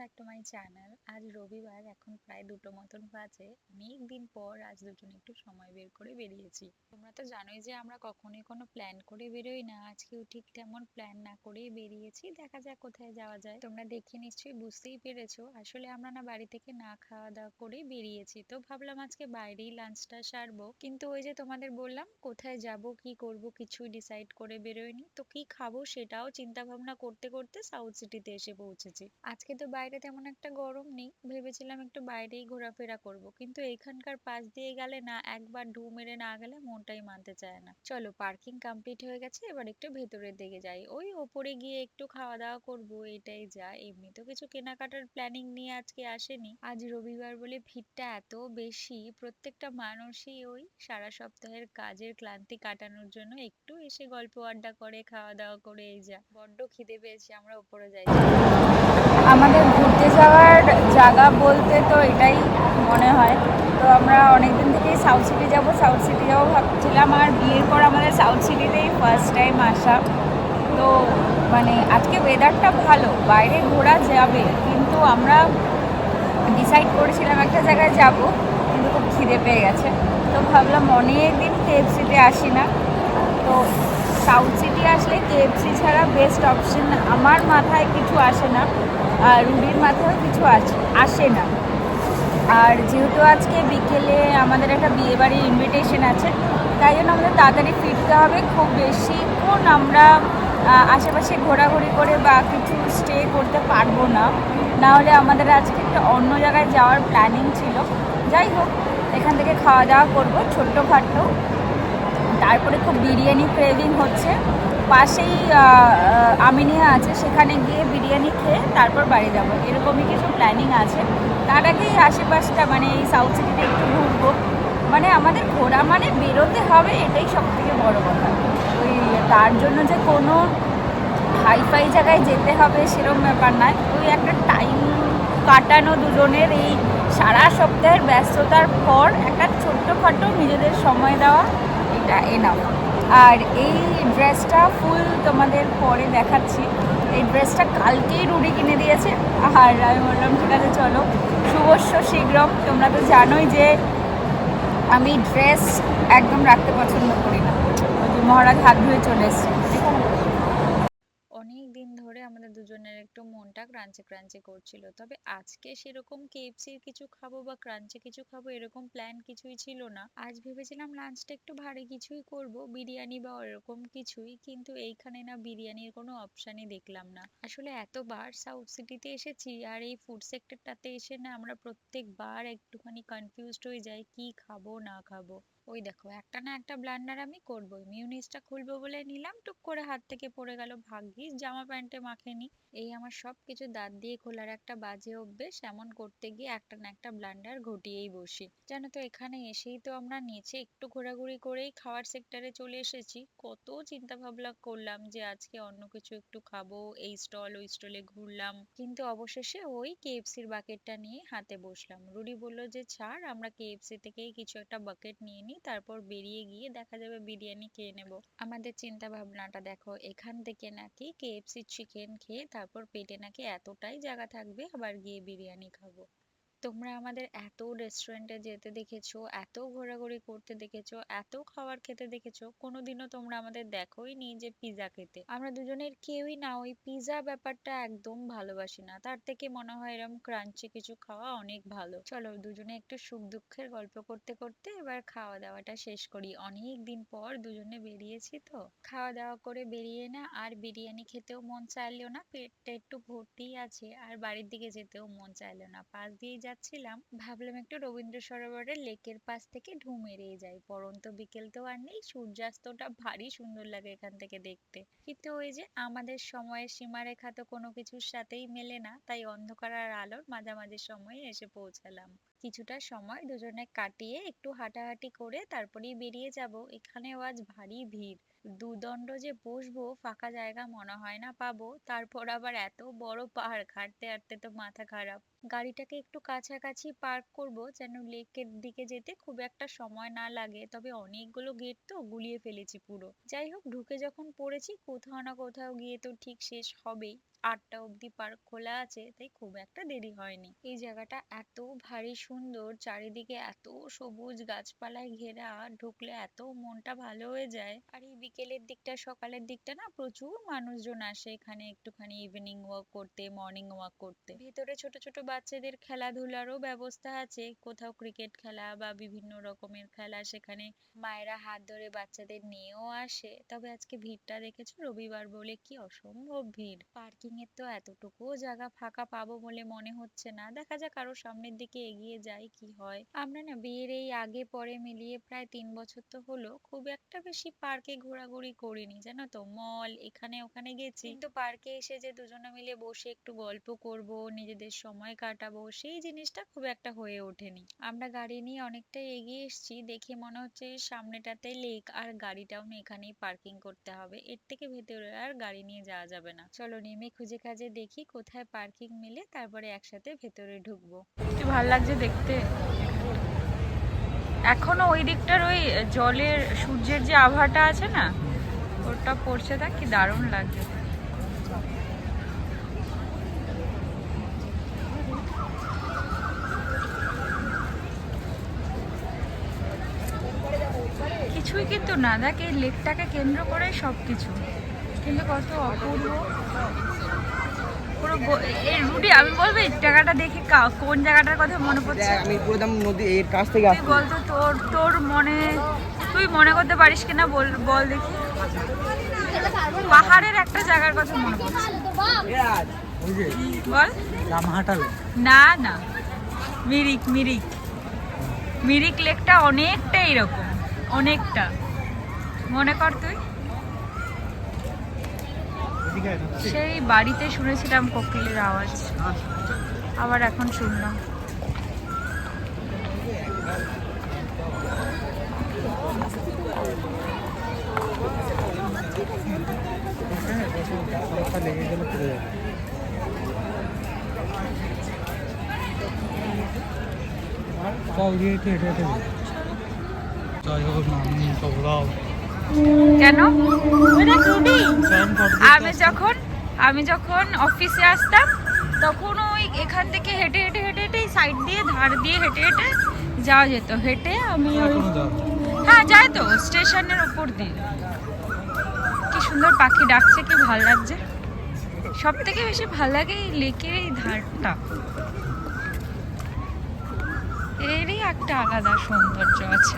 Back to my channel. আজ রবিবার, এখন প্রায় 2টো মতন বাজে। অনেক দিন পর আজ দুজনে একটু সময় বের করে বেরিয়েছি। তোমরা তো জানোই যে আমরা কখনোই কোনো প্ল্যান করে বেরোই না। আজকেও ঠিক তেমন প্ল্যান না করেই বেরিয়েছি। দেখা যাক কোথায় যাওয়া যায়। তোমরা দেখে নিশ্চয়ই বুঝতেই পেরেছো, আসলে আমরা না বাড়ি থেকে না খাওয়া দাওয়া করেই বেরিয়েছি। তো ভাবলাম আজকে বাইরেই লাঞ্চটা সারবো, কিন্তু ওই যে তোমাদের বললাম কোথায় যাব কি করব কিছুই ডিসাইড করে বেরোয়নি। তো কি খাবো সেটাও চিন্তা ভাবনা করতে করতে সাউথ সিটিতে এসে পৌঁছেছি। আজকে তো বাইরে তেমন একটা গরম নেই, ভেবেছিলাম একটু বাইরেই ঘোরাফেরা করব, কিন্তু এখানকার পাশ দিয়ে গেলে না একবার ঢু মেরে না গেলে মনটাই মানতে চায় না। চলো, পার্কিং কমপ্লিট হয়ে গেছে, এবার একটু ভেতরের দিকে যাই। ওই ওপরে গিয়ে একটু খাওয়া দাওয়া করব, এটাই যা। এমনি তো কিছু কেনাকাটার প্ল্যানিং নিয়ে আজকে আসেনি। আজ রবিবার বলে ভিড়টা এত বেশি, প্রত্যেকটা মানুষই ওই সারা সপ্তাহের কাজের ক্লান্তি কাটানোর জন্য একটু এসে গল্প আড্ডা করে, খাওয়া দাওয়া করে। এই যা বড্ড খিদে পেয়েছে, আমরা উপরে যাই। আমাদের ঘুরতে যাওয়ার জায়গা বলতে তো এটাই মনে হয়। তো আমরা অনেকদিন থেকেই সাউথ সিটি যাব ভাবছিলাম, আর বিয়ের পর আমাদের সাউথ সিটিতেই ফার্স্ট টাইম আসা। তো মানে আজকে ওয়েদারটা ভালো, বাইরে ঘোরা যাবে, কিন্তু আমরা ডিসাইড করেছিলাম একটা জায়গায় যাব, কিন্তু খুব খিদে পেয়ে গেছে। তো ভাবলাম অনেক দিন কেএফসিতে আসি না, তো সাউথ সিটি আসলে কেএফসি ছাড়া বেস্ট অপশন আমার মাথায় কিছু আসে না, আর রুডির মাথায়ও কিছু আসে না। আর যেহেতু আজকে বিকেলে আমাদের একটা বিয়েবাড়ির ইনভিটেশন আছে, তাই জন্য আমাদের তাড়াতাড়ি ফিরতে হবে। খুব বেশিক্ষণ আমরা আশেপাশে ঘোরাঘুরি করে বা কিছু স্টে করতে পারবো না, না হলে আমাদের আজকে একটা অন্য জায়গায় যাওয়ার প্ল্যানিং ছিল। যাই হোক, এখান থেকে খাওয়া দাওয়া করবো ছোট্টখাটো, তারপরে খুব বিরিয়ানি ক্রেভিং হচ্ছে। পাশেই আমিনিয়া আছে, সেখানে গিয়ে বিরিয়ানি খেয়ে তারপর বাড়ি যাব, এরকমই কিছু প্ল্যানিং আছে। তার আগেই আশেপাশটা মানে এই সাউথ সিটিতে একটু ঘুরবো। মানে আমাদের ঘোরা মানে বেরোতে হবে, এটাই সব থেকে বড়ো কথা। ওই তার জন্য যে কোনো হাইফাই জায়গায় যেতে হবে সেরকম ব্যাপার নয়, ওই একটা টাইম কাটানো দুজনের এই সারা সপ্তাহের ব্যস্ততার পর একটা ছোট্টখাটো নিজেদের সময় দেওয়া, এটা এনাফ। আর এই ড্রেসটা ফুল তোমাদের পরে দেখাচ্ছি। এই ড্রেসটা কালকেই রুডি কিনে দিয়েছে, আর আমি বললাম ঠিক আছে চলো, শুভস্য শীঘ্রম। তোমরা তো জানোই যে আমি ড্রেস একদম রাখতে পছন্দ করি না। ওই যে মহারাজ হাত ধুয়ে চলে এসছে। অনেক দিন ধরে আমাদের দুজনের একটু মনটা ক্রাঞ্চি ক্রাঞ্চি করছিল, তবে আজকে সেরকম কেএফসির কিছু খাবো বা ক্রাঞ্চি কিছু খাবো এরকম প্ল্যান কিছুই ছিল না। আজ ভেবেছিলাম লাঞ্চটা একটু ভারী কিছুই করব, বিরিয়ানি বা এরকম কিছুই, কিন্তু এইখানে না বিরিয়ানির কোনো অপশানই দেখলাম না। আসলে এতবার সাউথ সিটিতে এসেছি, আর এই ফুড সেক্টরটাতে এসে না আমরা প্রত্যেকবার একটুখানি কনফিউজড হয়ে যাই কি খাবো না খাবো। ওই দেখো, একটা না একটা ব্লান্ডার আমি করবোই। মিউনিসটা খুলবো বলে নিলাম, টুক করে হাত থেকে পড়ে গেল, ভাগ্যিস জামা প্যান্টে মাখেনি। এই আমার সবকিছু দাঁত দিয়ে খোলার একটা বাজে অভ্যেস, এমন করতে গিয়ে একটা না একটা ব্লান্ডার ঘটিয়েই বসি। জানো তো, এখানে এসেই তো আমরা নিচে একটু ঘোরাঘুরি করেই খাওয়ার সেক্টরে চলে এসেছি। কত চিন্তা ভাবনা করলাম যে আজকে অন্য কিছু একটু খাবো, এই স্টল ওই স্টলে ঘুরলাম, কিন্তু অবশেষে ওই কেএফসির বাকেটটা নিয়ে হাতে বসলাম। রুডি বলল যে ছাড়, আমরা কেএফসি থেকেই কিছু একটা বাকেট নিয়ে নিই, তারপর বেরিয়ে গিয়ে দেখা যাবে বিরিয়ানি খেয়ে নেব। আমাদের চিন্তা ভাবনাটা দেখো, এখান থেকে নাকি কেএফসি চিকেন খেয়ে তারপর পেটে নাকি এতটাই জায়গা থাকবে আবার গিয়ে বিরিয়ানি খাবো। তোমরা আমাদের এত রেস্টুরেন্টে যেতে দেখেছো, এত ঘোরাঘুরি করতে দেখেছো, এত খাবার খেতে দেখেছো, কোনোদিনও তোমরা আমাদের দেখোই নি যে পিৎজা খেতে। আমরা দুজনের কেউই না ওই পিৎজা ব্যাপারটা একদম ভালোবাসি না, তার থেকে মনে হয় এরকম ক্রাঞ্চি কিছু খাওয়া অনেক ভালো। চলো, দুজনে একটু সুখ দুঃখের গল্প করতে করতে এবার খাওয়া দাওয়াটা শেষ করি। অনেক দিন পর দুজনে বেরিয়েছি, তো খাওয়া দাওয়া করে বেরিয়ে না আর বিরিয়ানি খেতেও মন চাইলো না, পেটটা একটু ভর্তিই আছে, আর বাড়ির দিকে যেতেও মন চাইলো না। পাশ দিয়েই যাচ্ছিলাম, ভাবলাম একটু রবীন্দ্র সরোবরের লেকের পাশ থেকে ঢু মেরেই যাই। পরন্ত বিকেল তো আর নেই, সূর্যাস্তটা ভারী সুন্দর লাগে এখান থেকে দেখতে, কিন্তু ওই যে আমাদের সময়ের সীমারেখা তো কোনো কিছুর সাথেই মেলে না, তাই অন্ধকার আর আলোর মাঝামাঝি সময়ে এসে পৌঁছালাম। কিছুটা সময় দুজনে কাটিয়ে একটু হাঁটাহাঁটি করে তারপরেই বেরিয়ে যাব। এখানেও আজ ভারী ভিড়, দুদণ্ড যে বসবো ফাঁকা জায়গা মনে হয় না পাবো, তারপর আবার এত বড় পার্ক, হাঁটতে হাঁটতে তো মাথা খারাপ। গাড়িটাকে একটু কাছাকাছি পার্ক করব যেন লেকের দিকে যেতে খুব একটা সময় না লাগে, তবে অনেকগুলো গেট তো গুলিয়ে ফেলেছি পুরো। যাই হোক, ঢুকে যখন পড়েছি কোথাও না কোথাও গিয়ে তো ঠিক শেষ হবেই। 8টা অবধি পার্ক খোলা আছে, তাই খুব একটা দেরি হয়নি। এই জায়গাটা এত ভারী সুন্দর, চারিদিকে এত সবুজ গাছপালায় ঘেরা, ঢুকলে এত মনটা ভালো হয়ে যায়। আর এই বিকেলের দিকটা সকালের দিকটা না প্রচুর মানুষজন আসে এখানে একটুখানি ইভিনিং ওয়াক করতে, মর্নিং ওয়াক করতে। ভেতরে ছোট ছোট বাচ্চাদের খেলাধুলারও ব্যবস্থা আছে, কোথাও ক্রিকেট খেলা বা বিভিন্ন রকমের খেলা সেখানে মায়েরা হাত ধরে বাচ্চাদের নিয়েও আসে। তবে আজকে ভিড়টা দেখেছো, রবিবার বলে কি অসম্ভব ভিড়। পার্কিং এর তো এতটুকুও জায়গা ফাঁকা পাবো বলে মনে হচ্ছে না, দেখা যাক আরো সামনের দিকে এগিয়ে যাই কি হয়। আমরা না বিয়ের এই আগে পরে মিলিয়ে প্রায় 3 বছর তো হলো খুব একটা বেশি পার্কে ঘোরাঘুরি করিনি, জানো তো। মল এখানে ওখানে গেছি, কিন্তু পার্কে এসে যে দুজনে মিলে বসে একটু গল্প করব, নিজেদের সময় কাটাবো, সেই জিনিসটা খুব একটা হয়ে ওঠেনি। আমরা গাড়ি নিয়ে অনেকটাই এগিয়ে এসেছি, দেখে মনে হচ্ছে সামনেটাতে লেক, আর গাড়িটাও না এখানেই পার্কিং করতে হবে, এর থেকে ভেতরে আর গাড়ি নিয়ে যাওয়া যাবে না। চলো নেমে খুঁজে খাজে দেখি কোথায় পার্কিং মিলে, তারপরে একসাথে ভেতরে ঢুকবো। কি ভালো লাগছে দেখতে। এখনো ওই দিকটার ওই জলের সূর্যের যে আভাটা আছে না, ওটা পড়ছে, তা কি দারুণ লাগছে। কিছুই কিন্তু না, দেখ এই লেকটাকে কেন্দ্র করে সবকিছু, কিন্তু কত অপূর্ব পুরো। এই রুডি, আমি বলবো এই জায়গাটা দেখে কোন জায়গাটার কথা মনে পড়ছে? আমি পুরো নদী এর কাছ থেকে তুই বলতো তোর তোর মনে, তুই মনে করতে পারিস কিনা বল বল দেখি। পাহাড়ের একটা জায়গার কথা মনে পড়ছে, বল। না না, মিরিক মিরিক মিরিক লেকটা অনেকটা এরকম, অনেকটা। মনে কর তুই, সেই বাড়িতে শুনেছিলাম কোকিলের আওয়াজ, আবার এখন শুনলাম। কেন? আমি যখন অফিসে আসতাম তখন ওই এখান থেকে হেঁটে হেঁটে হেঁটে হেঁটে সাইড দিয়ে ধার দিয়ে হেঁটে হেঁটে যাওয়া যেত। হেঁটে আমি হ্যাঁ যাই তো, স্টেশনের উপর দিয়ে। কি সুন্দর পাখি ডাকছে, কি ভালো লাগছে। সব থেকে বেশি ভালো লাগে এই লেকের এই ধারটা, এরই একটা আলাদা সৌন্দর্য আছে।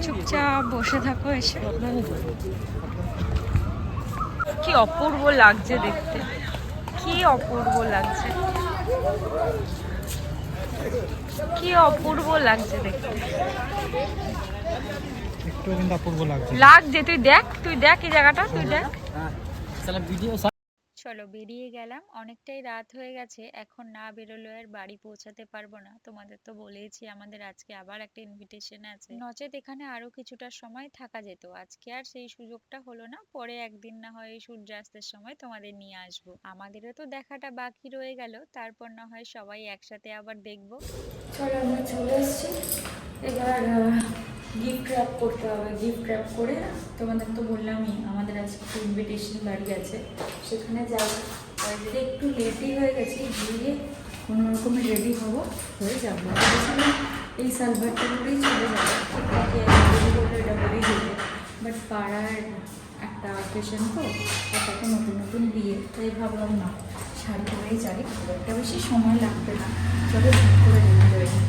চুপচাপ বসে থাকো এসে, কি অপূর্ব লাগছে দেখতে, কি অপূর্ব লাগছে, কি অপূর্ব লাগছে দেখতে। একটু কিন্তু অপূর্ব লাগছে। লাগছে, তুই দেখ, তুই দেখ এই জায়গাটা, তুই দেখ। চলো বেরিয়ে গেলাম, অনেকটাই রাত হয়ে গেছে, এখন না বেরোলে আর বাড়ি পৌঁছাতে পারবো না। তোমাদের তো বলেইছি আমাদের আজকে আবার একটা ইনভিটেশন আছে, নচেত এখানে আরো কিছুটা সময় থাকা যেত। আজকে আর সেই সুযোগটা হলো না, পরে একদিন না হয় সূর্যাস্তের সময় তোমাদের নিয়ে আসবো। আমাদেরও তো দেখাটা বাকি রয়ে গেল, তারপর না হয় সবাই একসাথে আবার দেখবো। চলো আমরা চলে এসেছি, এবার গিফট র্যাপ করতে হবে। গিফট র্যাপ করে তোমাদের তো বললামই আমাদের আজকে ইনভিটেশন বাড়ি আছে, সেখানে যাবো। অলরেডি একটু লেটই হয়ে গেছি, গিয়ে কোনো রকমে রেডি হবো, হয়ে যাবো। এই সালভারটা করেই চলে যাবো, ঠিকঠাক এটা করেই যেতে। বাট পাড়ার একটা অকেশন তো, আর তখন নতুন নতুন বিয়ে, তাই ভাবলাম না শাড়ি পরেই যাই, খুব একটা বেশি সময় লাগবে না। চলো ঠিক করে রেডি হয়ে নিই।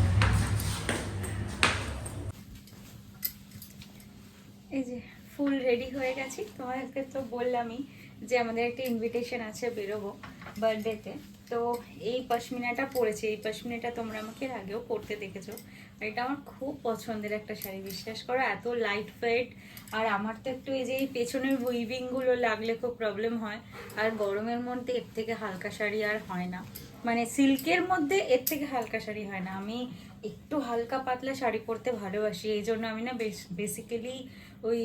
এই যে ফুল রেডি হয়ে গেছি, তোমাদেরকে তো বললামই যে আমাদের একটা ইনভিটেশন আছে, বেরোবো বার্থডেতে। তো এই পশমিনাটা পরেছি, এই পশমিনাটা তোমরা আমাকে এর আগেও পরতে দেখেছো, আর এটা আমার খুব পছন্দের একটা শাড়ি, বিশ্বাস করো, এত লাইট ওয়েট। আর আমার তো একটু এই যে এই পেছনের উইভিংগুলো লাগলে খুব প্রবলেম হয়, আর গরমের মধ্যে এর থেকে হালকা শাড়ি আর হয় না, মানে সিল্কের মধ্যে এর থেকে হালকা শাড়ি হয় না। আমি একটু হালকা পাতলা শাড়ি পরতে ভালোবাসি, এই জন্য আমি না বেসিক্যালি ওই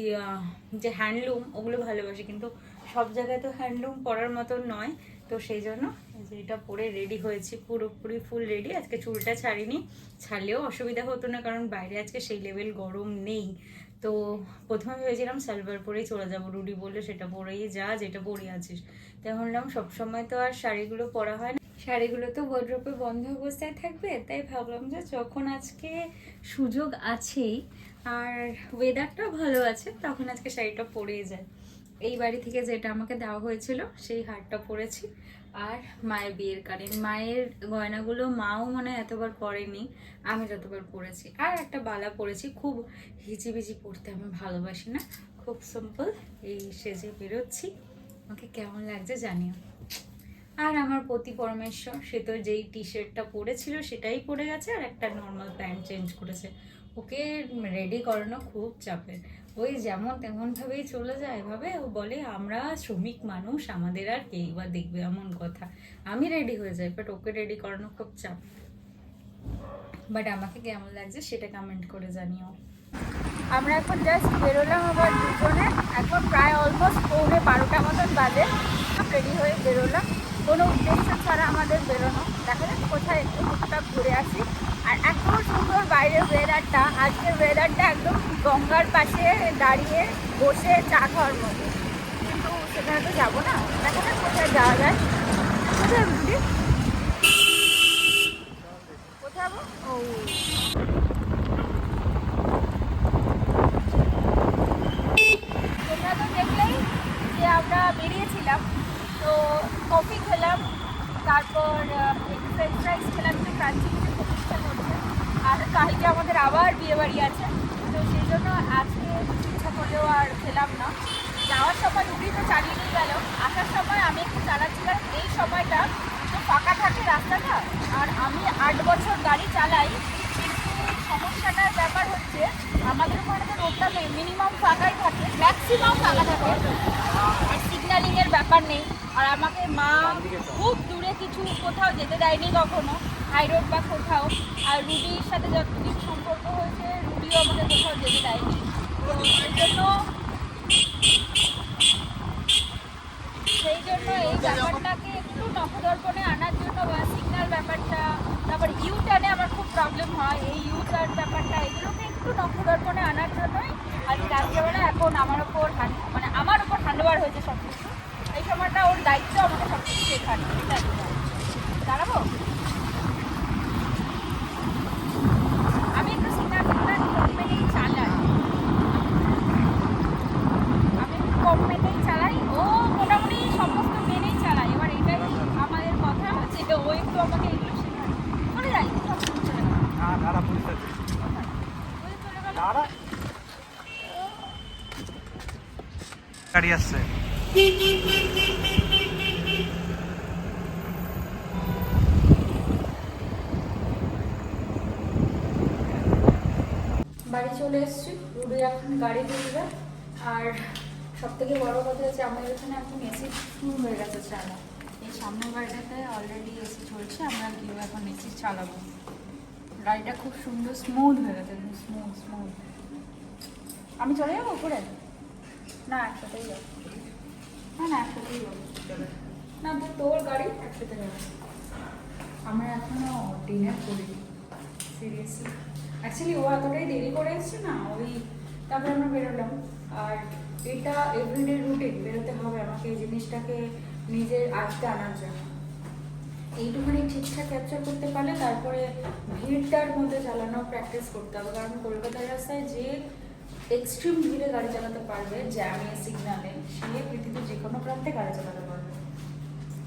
যে হ্যান্ডলুম ওগুলো ভালোবাসি, কিন্তু সব জায়গায় তো হ্যান্ডলুম পরার মতন নয়, তো সেই জন্য এই যে এটা পরে রেডি হয়েছি, পুরোপুরি ফুল রেডি। আজকে চুলটা ছাড়িনি, ছাড়লেও অসুবিধা হতো না কারণ বাইরে আজকে সেই লেভেল গরম নেই। তো প্রথমে ভেবেছিলাম সালভার পরেই চলে যাবো, রুডি বললে সেটা পরেই যা, যেটা পরে আছিস। তাই ভাবলাম সবসময় তো আর শাড়িগুলো পরা হয় না, শাড়িগুলো তো ওয়ার্ড্রোবে বন্ধ অবস্থায় থাকবে, তাই ভাবলাম যে যখন আজকে সুযোগ আছেই আর ওয়েদারটাও ভালো আছে, তখন আজকে শাড়িটা পরেই যায়। এই বাড়ি থেকে যেটা আমাকে দেওয়া হয়েছিল সেই হারটা পরেছি, আর মায়ের বিয়ের কারিন, মায়ের গয়নাগুলো মাও মনে হয় এতবার পরেনি, আমি যতবার পরেছি। আর একটা বালা পরেছি, খুব হিজিবিজি পরতে আমি ভালোবাসি না, খুব সিম্পল। এই সেজে বেরোচ্ছি, আমাকে কেমন লাগছে জানিও। আর আমার পতি পরমেশ্বর, সে তো যেই টি শার্টটা পরেছিল সেটাই পরে গেছে, আর একটা নর্মাল প্যান্ট চেঞ্জ করেছে। ওকে রেডি করানো খুব চাপের, ওই যেমন তেমন ভাবেই চলে যায়। এভাবে ও বলে আমরা শ্রমিক মানুষ, আমাদের আর কেই বা দেখবে, এমন কথা। আমি রেডি হয়ে যাই, বাট ওকে রেডি করানো খুব চাপ। বাট আমাকে কেমন লাগছে সেটা কমেন্ট করে জানিও। আমরা এখন জাস্ট বেরোলাম আবার দুজনে, এখন প্রায় অলমোস্ট 11:45 মতন বাজে। রেডি হয়ে বেরোলাম, কোনো উদ্দেশ্য ছাড়া আমাদের বেরোনো। দেখা যাক কোথায় একটু টুকটাক ঘুরে আসি। আর এত সুন্দর বাইরের ওয়েদারটা, আজকের ওয়েদারটা একদম গঙ্গার পাশে দাঁড়িয়ে বসে চা খাওয়ার মতো, কিন্তু সেখানে তো যাবো না। দেখা যাক কোথায় যাওয়া যায়। কোথায় বুঝলি কোথায় যাবো? ও তোমরা তো দেখলেই যে আমরা বেরিয়েছিলাম, তো কফি খেলাম, তারপর একটু ফ্রেঞ্চ ফ্রাইস খেলাম, একটু ক্রাঞ্চি কিছু খুব ইচ্ছা করছে। আর কালকে আমাদের আবার বিয়ে বাড়ি আছে, তো সেই জন্য আজকে ইচ্ছা করলেও আর খেলাম না। যাওয়ার সময় রুটি তো চালিয়ে নিয়ে গেল, আসার সময় আমি একটু চালাচ্ছিলাম। এই সময়টা তো ফাঁকা থাকে রাস্তাটা, আর আমি 8 বছর গাড়ি চালাই, কিন্তু সমস্যাটার ব্যাপার হচ্ছে আমাদের ওখানে তো রোডটা মিনিমাম ফাঁকাই থাকে, ম্যাক্সিমাম ফাঁকা থাকে, আর সিগন্যালিংয়ের ব্যাপার নেই। আর আমাকে মা খুব দূরে কিছু কোথাও যেতে দেয়নি কখনো, হাই রোড বা কোথাও। আর রুডির সাথে যতদিন সম্পর্ক হয়েছে, রুডিও আমাকে কোথাও যেতে দেয়নি। তো সেই জন্য এই ব্যাপারটাকে একটু নখদর্পণে আনার জন্য, বা সিগন্যাল ব্যাপারটা, তারপর ইউ টার্নে আমার খুব প্রবলেম হয়, এই ইউ টার্ন ব্যাপারটা, এগুলোকে একটু নখদর্পণে আনার জন্যই আজ রাত্রেবেলা এখন আমার ওপর হ্যান্ডওভার হয়েছে সব কিছু। এই সময়টা ওর দায়িত্ব আমাকে সব কিছু শেখানো। দাঁড়াবো, আমি একটু সিগন্যাল কম মেনেই চালাই, কম মেনেই চালাই, ও মোটামুটি সমস্ত মেনেই চালাই। এবার এটাই আমাদের কথা যে ও একটু আমাকে এগুলো শেখায়। চলে যাই, সব কিছু চলে গেল। গাড়ি আসছে। বাড়ি চলে এসেছি, রুডি এখন গাড়ি তুলবে। আর সব থেকে বড় কথা হচ্ছে আমাদের এখানে এখন এসি শুরু হয়ে গেছে চালা। এই সামনের বাড়িটাতে অলরেডি এসি চলছে, আমরা গিয়ে এখন এসি চালাবো। গাড়িটা খুব সুন্দর স্মুথ হয়ে গেছে, স্মুথ। আমি চলে যাবো উপরে? না একসাথেই যাবো। না একসাথেই যাবো। না তোর গাড়ি একসাথে যাবো। আমরা এখনো ডিনার করিনি, সিরিয়াসলি। অ্যাকচুয়ালি ও এতটাই দেরি করে এসছে না, ওই তারপরে আমরা বেরোলাম। আর এটা এভরিডে রুটিন, বেরোতে হবে আমাকে এই জিনিসটাকে নিজের আয়ত্তে আনার জন্য। এইটুখানি ঠিকঠাক ক্যাপচার করতে পারলে তারপরে ভিড়টার মধ্যে চালানো প্র্যাকটিস করতে হবে, কারণ কলকাতার রাস্তায় যে এক্সট্রিম ভিড়ে গাড়ি চালাতে পারবে, জ্যামে সিগনালে, সে পৃথিবীর যে কোনো প্রান্তে গাড়ি চালাতে পারবে।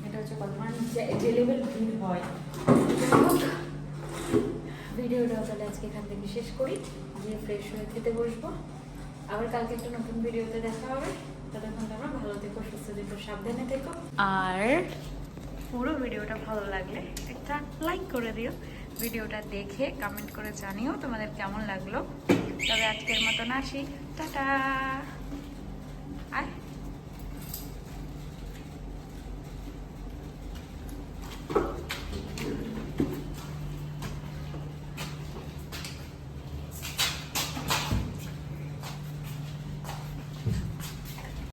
এটা হচ্ছে কথা, মানে যে লেভেল ভিড় হয়। ভিডিওটা তাহলে আজকে এখান থেকে শেষ করি, গিয়ে ফ্রেশ হয়ে খেতে বসবো। আবার কালকে একটা নতুন ভিডিওতে দেখা হবে। ততক্ষণ তোমরা ভালো থেকো, সুস্থ থেকো, সাবধানে থেকো। আর পুরো ভিডিওটা ভালো লাগলে একটা লাইক করে দিও, ভিডিওটা দেখে কমেন্ট করে জানিও তোমাদের কেমন লাগলো। তবে আজকের মতন আসি, টাটা। আর